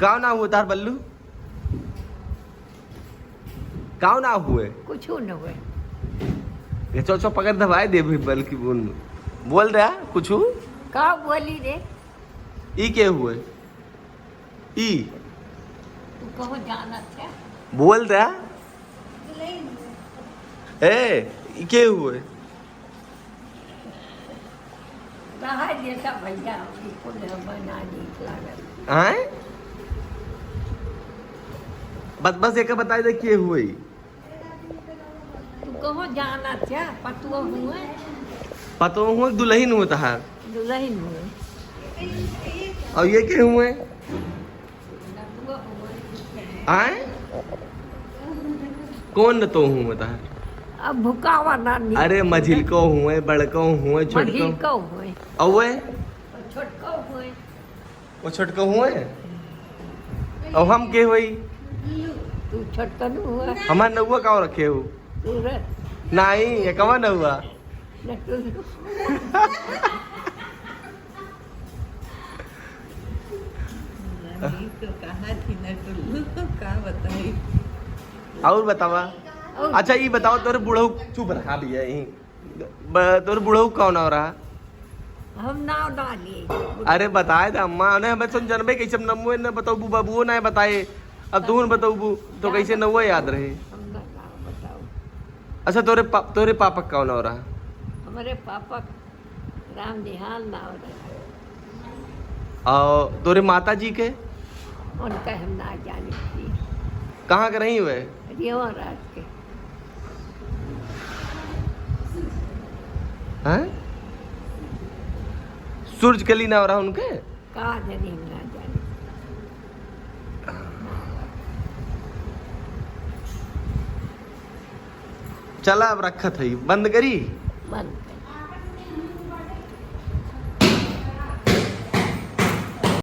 काव ना हुए तार बल्लू काव ना हुए कुछ न हुए ये चो पकड़ दबाए दे भी बल की बोल रहा कुछ का बोली रे ई के हुए ई तू कहो जाना था बोल रहा ए ई के हुए कहा जैसा भैया बिल्कुल बना निकला हैं बस एक बता दे के हुए तू कहो जाना था पतुआ हुए पतो हुए दुल्हन हुए तहार दुल्हन हुए और ये के हुए नतुआ हुए हैं कौन न तो हुए तहार अब भुकावा ना नहीं अरे मझिलको हुए बड़को हुए छोटको मझिलको हुए औवे छोटको हुए वो छोटको हुए और हम के हुई तू छोटकन हुआ हमार नौवा काव रखे हो तू रे नहीं ये कवा नौवा न तू तो कहा थी ना टुल्लू का बताई और बतावा अच्छा ये बताओ तोरे बुढ़ऊ चुप रहा भैया यही तोरे बुढ़ऊ कौन हो रहा हम नाव डाली अरे बताए थे अम्मा ने हमें सुन जनबे कैसे नमवे न बताऊ बू बाबू ना बताए अब तू न बताऊ बू तो कैसे नववा याद रहे हम ना नाव बताओ अच्छा तोरे पापा कौन हो रहा हमारे पापा राम निहाल नाव रहा और तोरे माता जी के उनका हम ना जाने थी कहाँ के रही हुए रेवा राज के हैं सूरज कली ना हो रहा उनके कहा जाने हम ना जाने चला अब रखा था बंद करी बंद